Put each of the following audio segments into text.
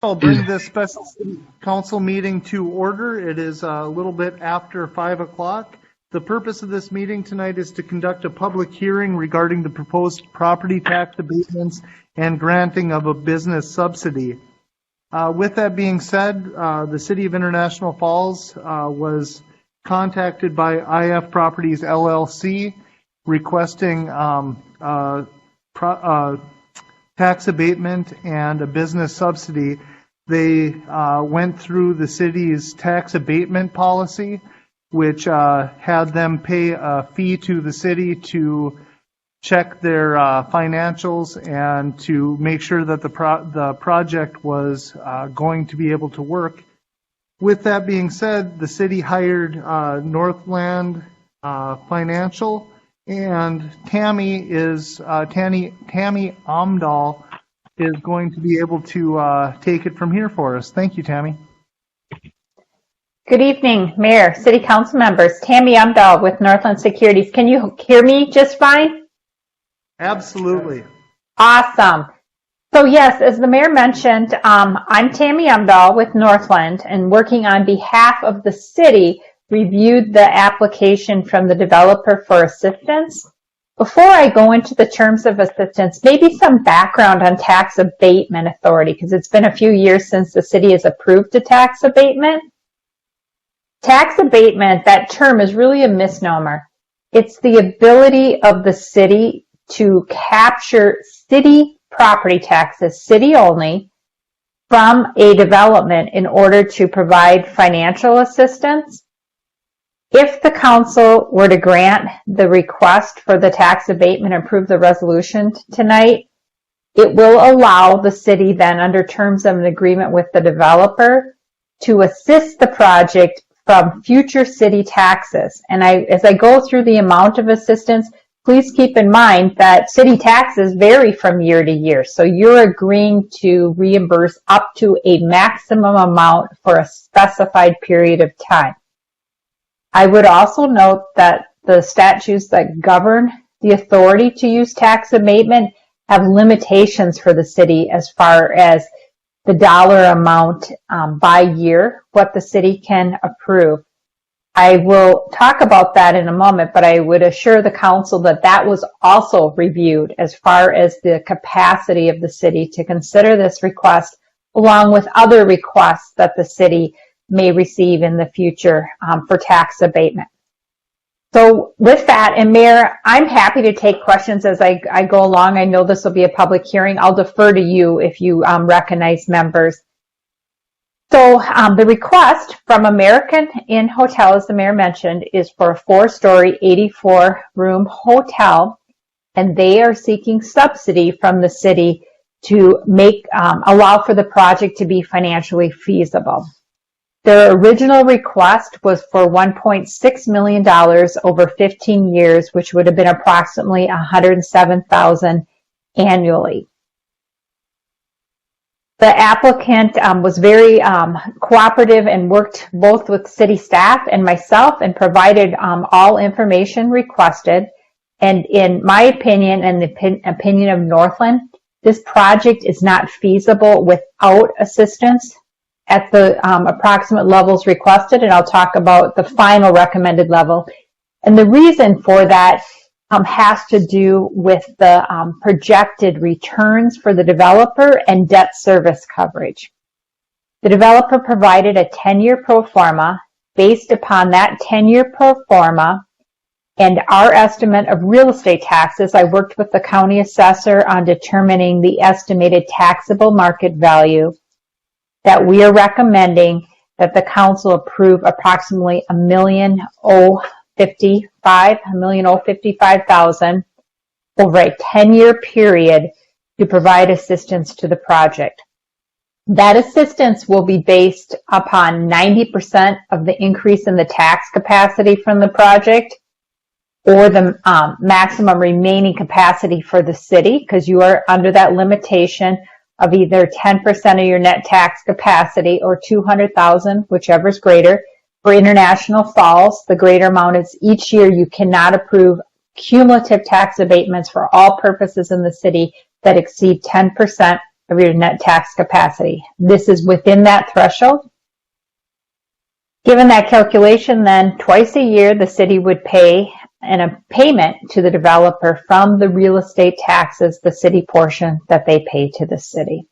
I'll bring this special city council meeting to order. It is a little bit after 5 o'clock. The purpose of this meeting tonight is to conduct a public hearing regarding the proposed property tax abatements and granting of a business subsidy. With that being said, the City of International Falls was contacted by IF Properties LLC requesting tax abatement and a business subsidy. They went through the city's tax abatement policy, which had them pay a fee to the city to check their financials and to make sure that the project was going to be able to work. With that being said, the city hired Northland Financial, and Tammy Amdahl is going to be able to take it from here for us. Thank you, Tammy. Good evening, Mayor, City Council members. Tammy Amdahl with Northland Securities. Can you hear me just fine? Absolutely. Awesome. So yes, as the Mayor mentioned, I'm Tammy Amdahl with Northland, and working on behalf of the city, reviewed the application from the developer for assistance. Before I go into the terms of assistance, maybe some background on tax abatement authority, because it's been a few years since the city has approved a tax abatement. Tax abatement, that term is really a misnomer. It's the ability of the city to capture city property taxes, city only, from a development in order to provide financial assistance. If the council were to grant the request for the tax abatement and approve the resolution tonight, it will allow the city then, under terms of an agreement with the developer, to assist the project from future city taxes. And as I go through the amount of assistance, please keep in mind that city taxes vary from year to year. So you're agreeing to reimburse up to a maximum amount for a specified period of time. I would also note that the statutes that govern the authority to use tax abatement have limitations for the city as far as the dollar amount by year, what the city can approve. I will talk about that in a moment, but I would assure the council that that was also reviewed as far as the capacity of the city to consider this request, along with other requests that the city may receive in the future for tax abatement. So with that, and Mayor, I'm happy to take questions as I go along. I know this will be a public hearing. I'll defer to you if you recognize members. So the request from American Inn Hotel, as the Mayor mentioned, is for a 4-story, 84-room hotel, and they are seeking subsidy from the city to make allow for the project to be financially feasible. Their original request was for $1.6 million over 15 years, which would have been approximately $107,000 annually. The applicant was very cooperative and worked both with city staff and myself and provided all information requested. And in my opinion and the opinion of Northland, this project is not feasible without assistance at the approximate levels requested, and I'll talk about the final recommended level. And the reason for that has to do with the projected returns for the developer and debt service coverage. The developer provided a 10-year pro forma. Based upon that 10-year pro forma and our estimate of real estate taxes, I worked with the county assessor on determining the estimated taxable market value that we are recommending that the council approve approximately $1,055,000 over a 10-year period to provide assistance to the project. That assistance will be based upon 90% of the increase in the tax capacity from the project, or the maximum remaining capacity for the city, because you are under that limitation of either 10% of your net tax capacity or $200,000, whichever is greater. For International Falls, the greater amount is each year you cannot approve cumulative tax abatements for all purposes in the city that exceed 10% of your net tax capacity. This is within that threshold. Given that calculation, then twice a year the city would pay a payment to the developer from the real estate taxes, the city portion that they pay to the city.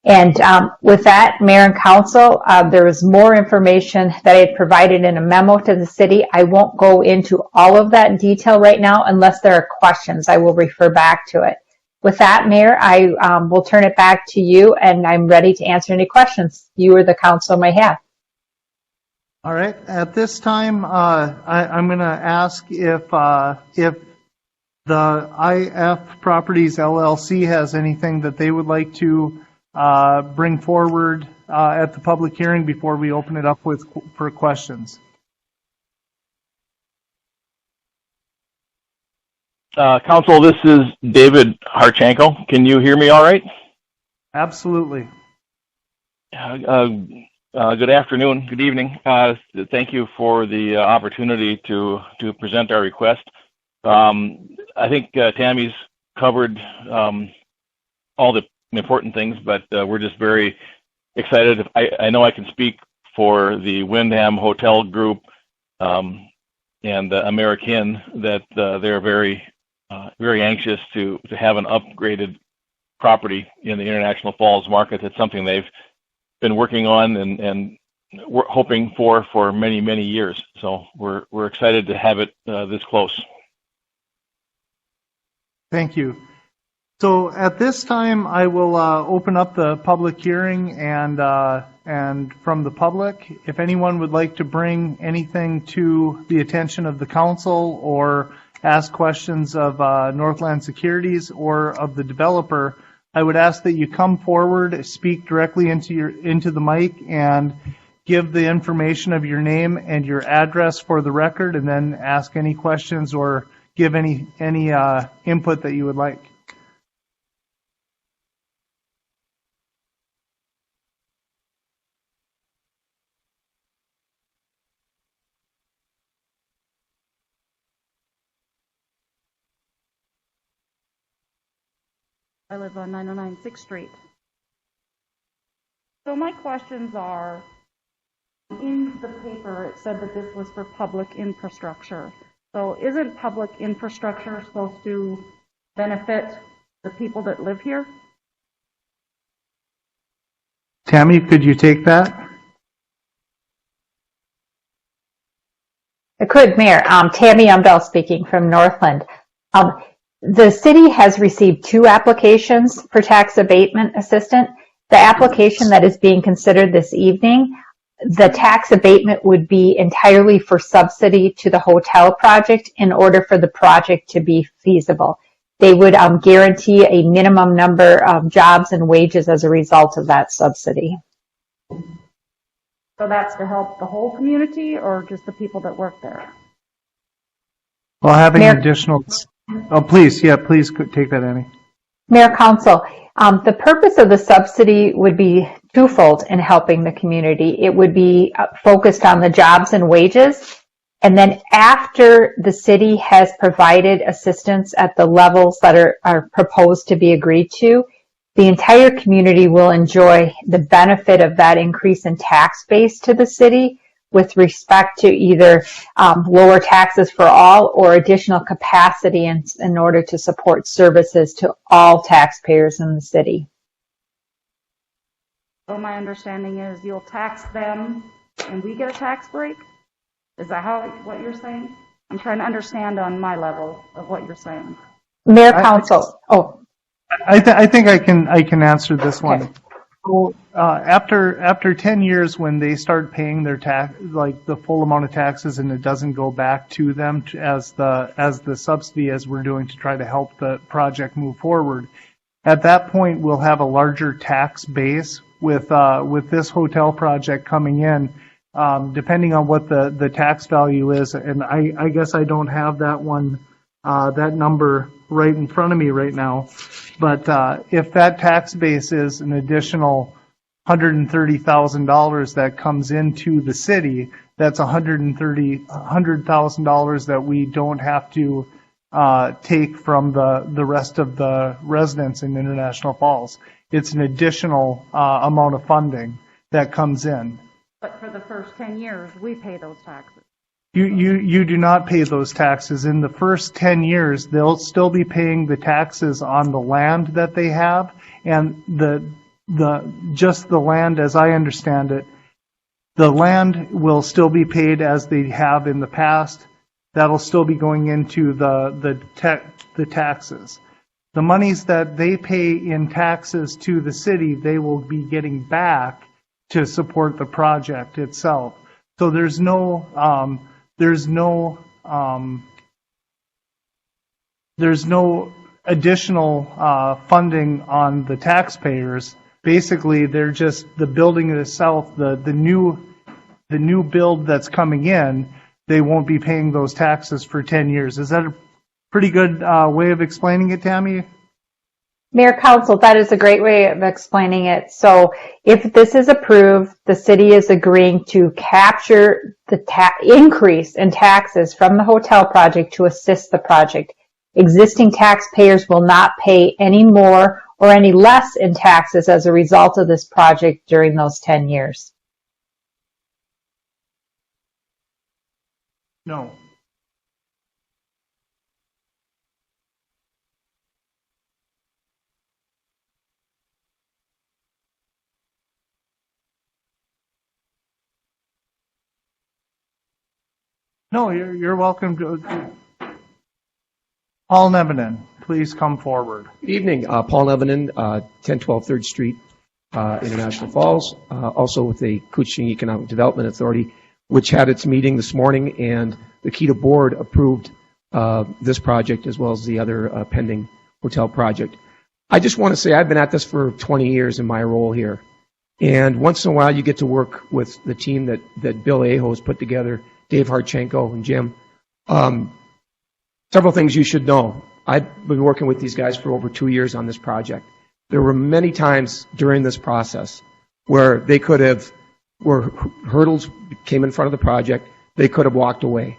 And with that, Mayor and Council, there is more information that I had provided in a memo to the city. I won't go into all of that in detail right now unless there are questions. I will refer back to it. With that, Mayor, I will turn it back to you, and I'm ready to answer any questions you or the council may have. All right. At this time, I'm going to ask if the IF Properties LLC has anything that they would like to bring forward at the public hearing before we open it up for questions. Council, this is David Harchenko. Can you hear me all right? Absolutely. Good afternoon, good evening. Thank you for the opportunity to present our request. I think Tammy's covered all the important things, but we're just very excited. I know I can speak for the Wyndham Hotel Group and American that they're very anxious to have an upgraded property in the International Falls market. It's something they've been working on and we're hoping for many years. So we're excited to have it this close. Thank you. So at this time, I will open up the public hearing and from the public, if anyone would like to bring anything to the attention of the council or ask questions of Northland Securities or of the developer, I would ask that you come forward, speak directly into the mic, and give the information of your name and your address for the record, and then ask any questions or give any input that you would like. I live on 909 6th Street. So my questions are, in the paper it said that this was for public infrastructure. So isn't public infrastructure supposed to benefit the people that live here? Tammy, could you take that? I could, Mayor. Tammy Umbell speaking from Northland. The city has received 2 applications for tax abatement assistance. The application that is being considered this evening, the tax abatement would be entirely for subsidy to the hotel project in order for the project to be feasible. They would guarantee a minimum number of jobs and wages as a result of that subsidy. So that's to help the whole community or just the people that work there? Well, having Mayor, additional... Oh, please take that, Annie. Mayor, Council, the purpose of the subsidy would be twofold in helping the community. It would be focused on the jobs and wages, and then after the city has provided assistance at the levels that are proposed to be agreed to, the entire community will enjoy the benefit of that increase in tax base to the city with respect to either lower taxes for all or additional capacity in order to support services to all taxpayers in the city. So my understanding is you'll tax them and we get a tax break? Is that what you're saying? I'm trying to understand on my level of what you're saying. Mayor, Council. I think I can answer this one. Okay. So, after 10 years, when they start paying their tax, like the full amount of taxes, and it doesn't go back to them as the subsidy as we're doing to try to help the project move forward, at that point we'll have a larger tax base with this hotel project coming in, depending on what the tax value is. And I guess I don't have that one, that number right in front of me right now. But if that tax base is an additional $130,000 that comes into the city, that's $100,000 that we don't have to take from the rest of the residents in International Falls. It's an additional amount of funding that comes in. But for the first 10 years, we pay those taxes. You do not pay those taxes. In the first 10 years, they'll still be paying the taxes on the land that they have, and just the land, as I understand it, the land will still be paid as they have in the past. That'll still be going into the taxes. The monies that they pay in taxes to the city, they will be getting back to support the project itself. So there's no additional funding on the taxpayers. Basically, they're just the building itself, the new build that's coming in. They won't be paying those taxes for 10 years. Is that a pretty good way of explaining it, Tammy? Mayor, Council, that is a great way of explaining it. So if this is approved, the city is agreeing to capture the increase in taxes from the hotel project to assist the project. Existing taxpayers will not pay any more or any less in taxes as a result of this project during those 10 years. No. No, you're welcome to. Paul Nevinen, please come forward. Good evening. Paul Nevinen, 1012 3rd Street, International Falls, also with the Kuching Economic Development Authority, which had its meeting this morning, and the Kita board approved this project as well as the other pending hotel project. I just want to say I've been at this for 20 years in my role here, and once in a while you get to work with the team that Bill Aho has put together, Dave Harchenko and Jim. Several things you should know. I've been working with these guys for over 2 years on this project. There were many times during this process where where hurdles came in front of the project, they could have walked away.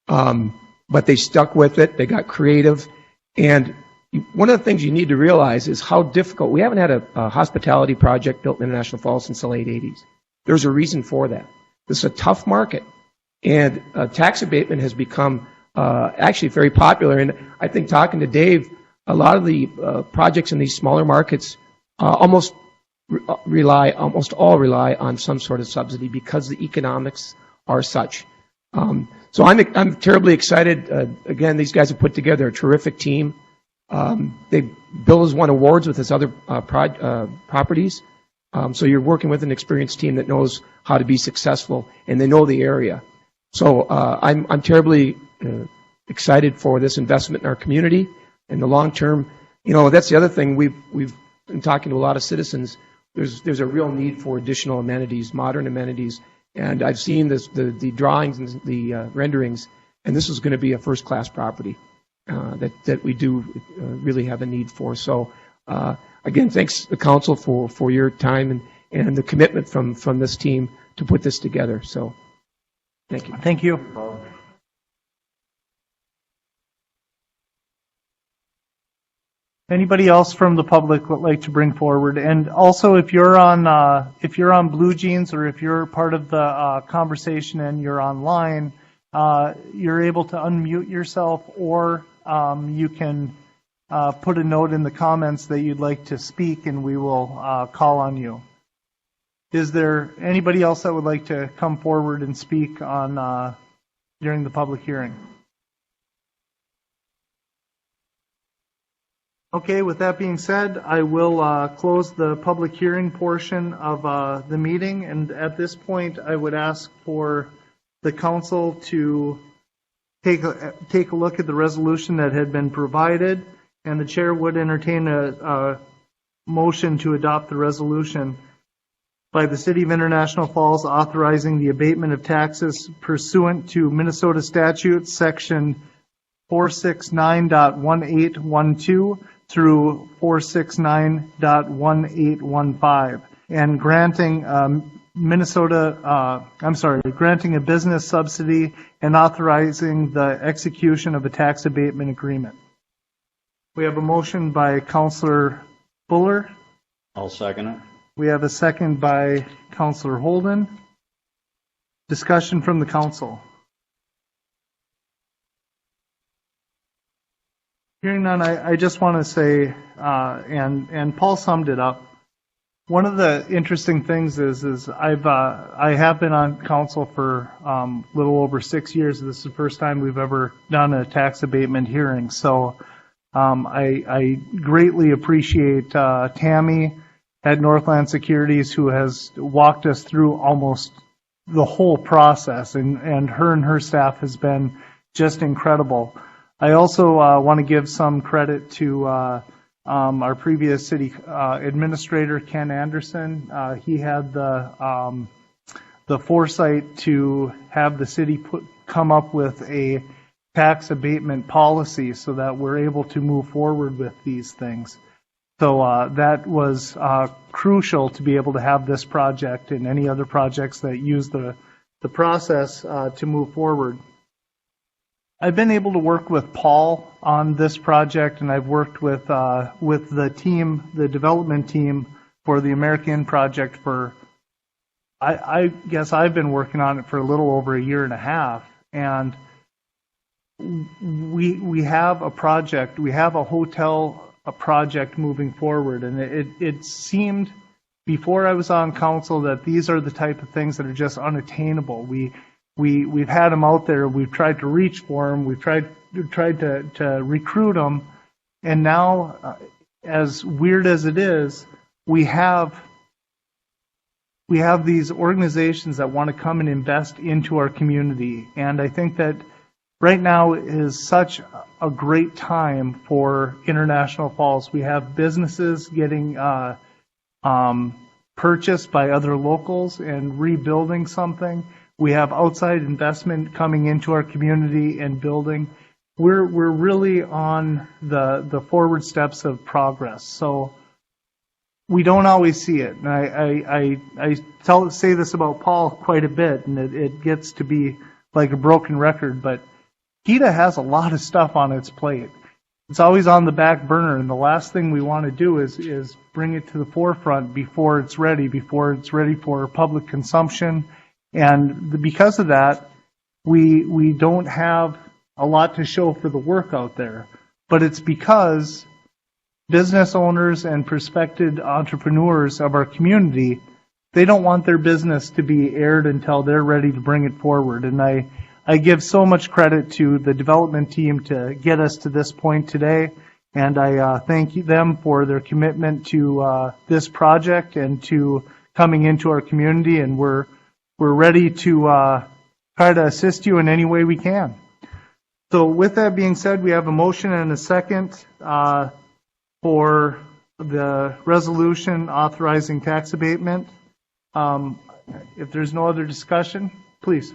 But they stuck with it, they got creative, and one of the things you need to realize is how difficult, we haven't had a hospitality project built in International Falls since the late 80s. There's a reason for that. This is a tough market, and tax abatement has become actually very popular, and I think talking to Dave, a lot of the projects in these smaller markets almost all rely on some sort of subsidy because the economics are such. So I'm terribly excited. Again, these guys have put together a terrific team. Bill has won awards with his other properties. So you're working with an experienced team that knows how to be successful, and they know the area. So I'm terribly excited for this investment in our community in the long term. You know, that's the other thing. We've been talking to a lot of citizens. There's a real need for additional amenities, modern amenities, and I've seen the drawings and the renderings, and this is going to be a first-class property that we do really have a need for. So again, thanks the council for your time and the commitment from this team to put this together. So thank you. Thank you. Anybody else from the public would like to bring forward? And also, if you're on Blue Jeans, or if you're part of the conversation and you're online, you're able to unmute yourself, or you can put a note in the comments that you'd like to speak, and we will call on you. Is there anybody else that would like to come forward and speak on during the public hearing? Okay, with that being said, I will close the public hearing portion of the meeting, and at this point I would ask for the council to take a look at the resolution that had been provided, and the chair would entertain a motion to adopt the resolution by the City of International Falls authorizing the abatement of taxes pursuant to Minnesota Statute Section 469.1812 through 469.1815, and granting granting a business subsidy and authorizing the execution of a tax abatement agreement. We have a motion by Councilor Buller. I'll second it. We have a second by Councilor Holden. Discussion from the council. Hearing none, I just want to say, and Paul summed it up. One of the interesting things is I have been on council for a little over 6 years. This is the first time we've ever done a tax abatement hearing. So I greatly appreciate Tammy at Northland Securities, who has walked us through almost the whole process, and her staff has been just incredible. I also want to give some credit to our previous city administrator, Ken Anderson. He had the foresight to have the city come up with a tax abatement policy so that we're able to move forward with these things. So that was crucial to be able to have this project and any other projects that use the process to move forward. I've been able to work with Paul on this project, and I've worked with the team, the development team for the American project for, I guess I've been working on it for a little over a year and a half. And we have a project, we have a project moving forward, and it seemed before I was on council that these are the type of things that are just unattainable. We've had them out there. We've tried to reach for them. We've tried to recruit them, and now, as weird as it is, we have these organizations that want to come and invest into our community. And I think that right now is such a great time for International Falls. We have businesses getting purchased by other locals and rebuilding something. We have outside investment coming into our community and building. We're really on the forward steps of progress. So we don't always see it. And I say this about Paul quite a bit, and it gets to be like a broken record, but PETA has a lot of stuff on its plate. It's always on the back burner, and the last thing we want to do is bring it to the forefront before it's ready for public consumption. And because of that, we don't have a lot to show for the work out there. But it's because business owners and prospective entrepreneurs of our community, they don't want their business to be aired until they're ready to bring it forward. And I give so much credit to the development team to get us to this point today. And I thank them for their commitment to this project and to coming into our community. And we're ready to try to assist you in any way we can. So with that being said, we have a motion and a second for the resolution authorizing tax abatement. If there's no other discussion, please.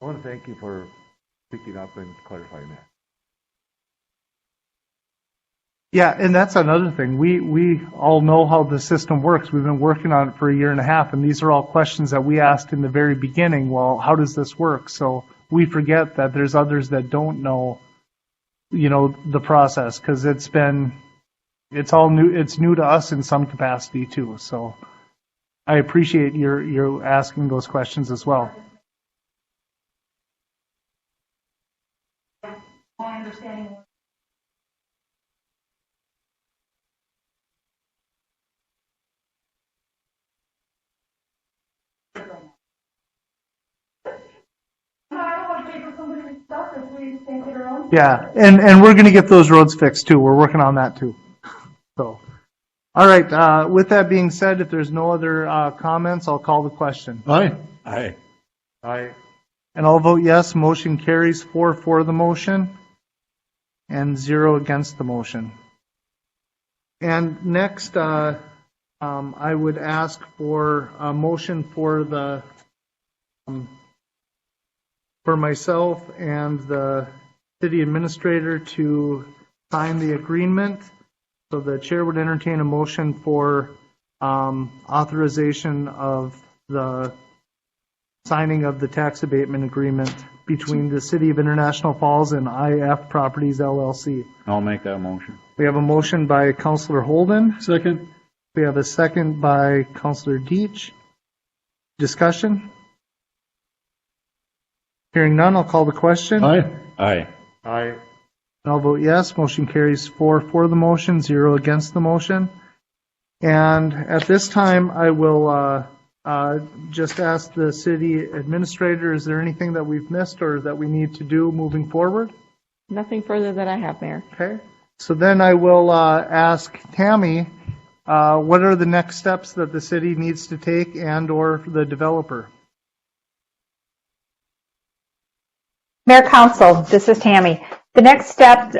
I want to thank you for picking up and clarifying that. Yeah, and that's another thing. We all know how the system works. We've been working on it for a year and a half, and these are all questions that we asked in the very beginning. Well, how does this work? So we forget that there's others that don't know, the process, because it's all new. It's new to us in some capacity too. So I appreciate your asking those questions as well. My understanding. Yeah, and we're going to get those roads fixed too. We're working on that too. So, all right. With that being said, if there's no other comments, I'll call the question. Aye. Aye. Aye. And I'll vote yes. Motion carries 4 for the motion and 0 against the motion. And next, I would ask for a motion for the for myself and the city administrator to sign the agreement. So the chair would entertain a motion for authorization of the signing of the tax abatement agreement between the City of International Falls and IF Properties LLC. I'll make that motion. We have a motion by Councilor Holden. Second. We have a second by Councilor Deitch. Discussion? Hearing none, I'll call the question. Aye. Aye. Aye. I'll vote yes. Motion carries 4 for the motion, 0 against the motion. And at this time, I will just ask the city administrator, is there anything that we've missed or that we need to do moving forward? Nothing further that I have, Mayor. Okay. So then I will ask Tammy, what are the next steps that the city needs to take and or the developer? Mayor Council, this is Tammy. The next step,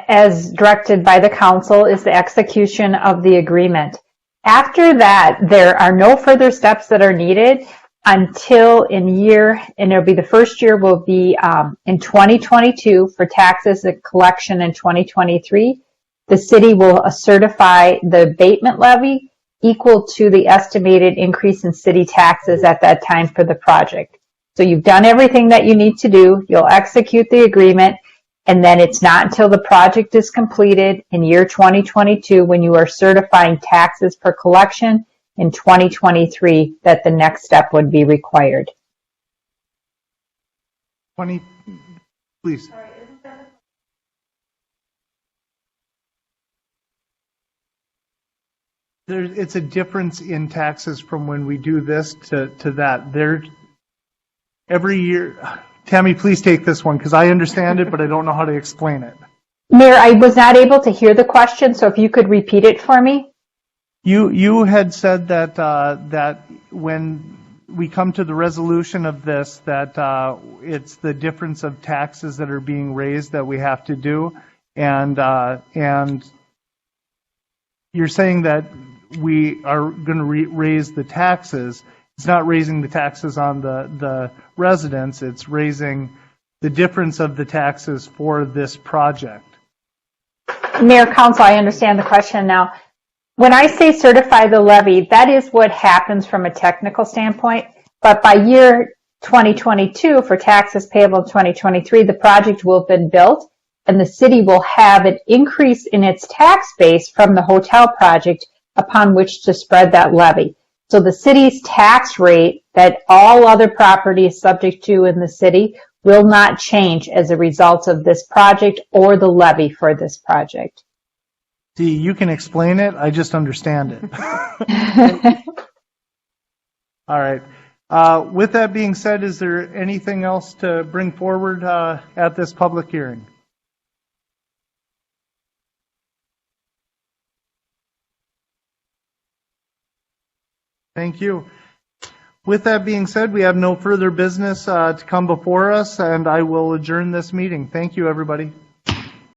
as directed by the council, is the execution of the agreement. After that, there are no further steps that are needed until and it'll be the first year will be in 2022 for taxes and collection in 2023. The city will certify the abatement levy equal to the estimated increase in city taxes at that time for the project. So you've done everything that you need to do. You'll execute the agreement, and then it's not until the project is completed in year 2022 when you are certifying taxes per collection in 2023 that the next step would be required. 20, please. It's a difference in taxes from when we do this to that. Every year, Tammy, please take this one because I understand it, but I don't know how to explain it. Mayor, I was not able to hear the question, so if you could repeat it for me. You had said that that when we come to the resolution of this, that it's the difference of taxes that are being raised that we have to do, and you're saying that we are going to raise the taxes. It's not raising the taxes on the residents. It's raising the difference of the taxes for this project. Mayor, Council, I understand the question now. When I say certify the levy, that is what happens from a technical standpoint. But by year 2022, for taxes payable in 2023, the project will have been built, and the city will have an increase in its tax base from the hotel project upon which to spread that levy. So the city's tax rate that all other property is subject to in the city will not change as a result of this project or the levy for this project. See, you can explain it. I just understand it. All right. With that being said, is there anything else to bring forward at this public hearing? Thank you. With that being said, we have no further business to come before us, and I will adjourn this meeting. Thank you, everybody.